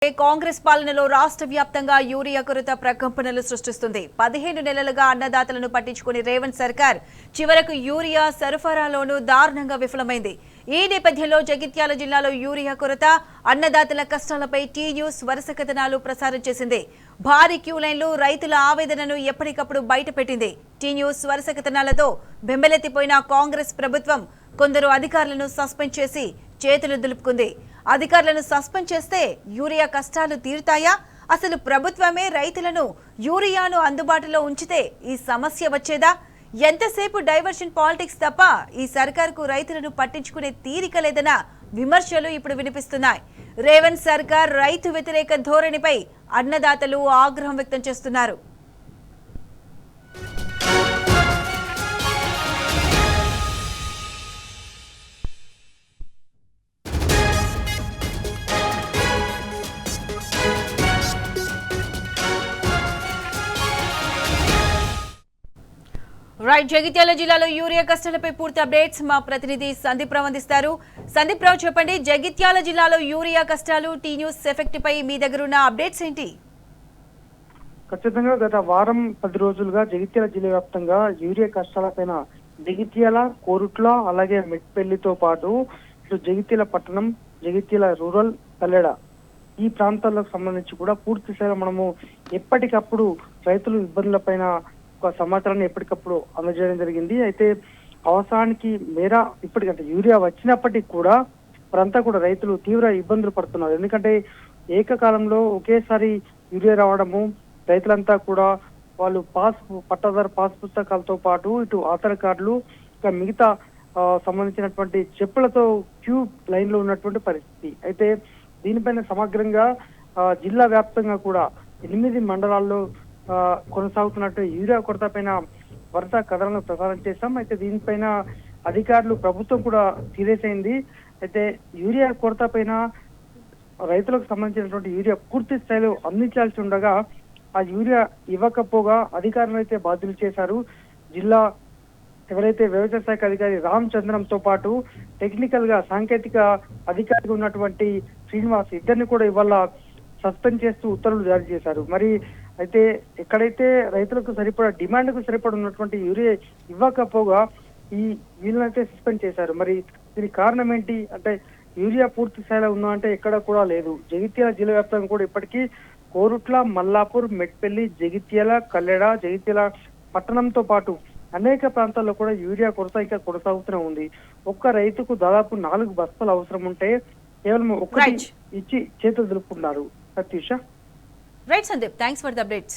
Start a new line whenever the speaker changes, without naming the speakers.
కాంగ్రెస్ పాలనలో రాష్ట్ర వ్యాప్తంగా యూరియా కొరత ప్రకంపనలు సృష్టిస్తుంది. 15 నెలలుగా అన్నదాతలను పట్టించుకుని రేవంత్ సర్కార్ చివరకు యూరియా సరఫరాలోనూ దారుణంగా విఫలమైంది. ఈ నేపథ్యంలో జగిత్యాల జిల్లాలో యూరియా కొరత, అన్నదాతల కష్టాలపై టీ న్యూస్ వరుస కథనాలు ప్రసారం చేసింది. భారీ క్యూ లైన్లు, రైతుల ఆవేదనను ఎప్పటికప్పుడు బయటపెట్టింది. టీ న్యూస్ వరుస కథనాలతో బెంబెలెత్తిపోయిన కాంగ్రెస్ ప్రభుత్వం కొందరు అధికారులను సస్పెండ్ చేసి చేతులు దులుపుకుంది. అధికారులను సస్పెండ్ చేస్తే యూరియా కష్టాలు తీరుతాయా? అసలు ప్రభుత్వమే రైతులను యూరియాను అందుబాటులో ఉంచితే ఈ సమస్య వచ్చేదా? ఎంతసేపు డైవర్షన్ పాలిటిక్స్ తప్ప ఈ సర్కార్కు రైతులను పట్టించుకునే తీరిక లేదన్న విమర్శలు ఇప్పుడు వినిపిస్తున్నాయి. రేవంత్ సర్కార్ రైతు వ్యతిరేక ధోరణిపై అన్నదాతలు ఆగ్రహం వ్యక్తం చేస్తున్నారు. జగిత్యాల జిల్లాలో యూరియా కష్టాలపై పూర్తి అప్డేట్స్ మా ప్రతినిధి సందీప్ రావు అందిస్తారు. సందీప్ రావు, చెప్పండి, జగిత్యాల జిల్లాలో యూరియా కష్టాలు, టీ న్యూస్ ఎఫెక్ట్ పై మీ దగ్గర ఉన్న అప్డేట్స్ ఏంటి?
ఖచ్చితంగా గత వారం 10 రోజులుగా జగిత్యాల జిల్లా వ్యాప్తంగా యూరియా కష్టాలపైన జగిత్యాల, కోరుట్ల, అలాగే మెట్పల్లితో పాటు ఇటు జగిత్యాల పట్టణం, జగిత్యాల రూరల్, కల్లెడ ఈ ప్రాంతాలకు సంబంధించి కూడా పూర్తి స్థాయిలో మనము ఎప్పటికప్పుడు రైతులు ఇబ్బందులపైన ఒక సమాచారాన్ని ఎప్పటికప్పుడు అందజేయడం జరిగింది. అయితే అవసరానికి మేర ఇప్పటికంటే యూరియా వచ్చినప్పటికీ కూడా వారంతా కూడా రైతులు తీవ్ర ఇబ్బందులు పడుతున్నారు. ఎందుకంటే ఏకకాలంలో ఒకేసారి యూరియా రావడము, రైతులంతా కూడా వాళ్ళు పట్టాదారు పాస్ పుస్తకాలతో పాటు ఇటు ఆధార్ కార్డులు, ఇంకా మిగతా సంబంధించినటువంటి చెప్పులతో క్యూ లైన్ లో ఉన్నటువంటి పరిస్థితి. అయితే దీనిపైన సమగ్రంగా జిల్లా వ్యాప్తంగా కూడా 8 మండలాల్లో కొనసాగుతున్నట్టు యూరియా కొరత పైన వరుస కథనాలను ప్రసారం చేశాం. అయితే దీనిపైన అధికారులు, ప్రభుత్వం కూడా సీరియస్ అయింది. అయితే యూరియా కొరత పైన రైతులకు సంబంధించినటువంటి యూరియా పూర్తి స్థాయిలో అందించాల్సి ఉండగా ఆ యూరియా ఇవ్వకపోగా అధికారులు అయితే బాధ్యులు చేశారు. జిల్లా ఎవరైతే వ్యవసాయ శాఖ అధికారి రామచంద్రంతో పాటు టెక్నికల్ గా సాంకేతిక అధికారిగా ఉన్నటువంటి శ్రీనివాస్ ఇద్దరిని కూడా ఇవాళ సస్పెండ్ చేస్తూ ఉత్తర్వులు జారీ చేశారు. మరి అయితే ఎక్కడైతే రైతులకు సరిపడా డిమాండ్కు సరిపడా ఉన్నటువంటి యూరియా ఇవ్వకపోగా వీళ్ళనైతే సస్పెండ్ చేశారు. మరి దీనికి కారణం ఏంటి అంటే యూరియా పూర్తి స్థాయిలో ఉందా అంటే ఎక్కడ కూడా లేదు. జగిత్యాల జిల్లా వ్యాప్తంగా కూడా ఇప్పటికీ కోరుట్ల, మల్లాపూర్, మెట్పల్లి, జగిత్యాల, కల్లెడ, జగిత్యాల పట్టణంతో పాటు అనేక ప్రాంతాల్లో కూడా యూరియా కొరత ఇంకా కొనసాగుతూనే ఉంది. ఒక్క రైతుకు దాదాపు 4 బస్తాలు అవసరం ఉంటే కేవలం ఒక్కటి ఇచ్చి చేతులు దులుపుకున్నారు. Satish.
Right Sandeep, thanks for the updates.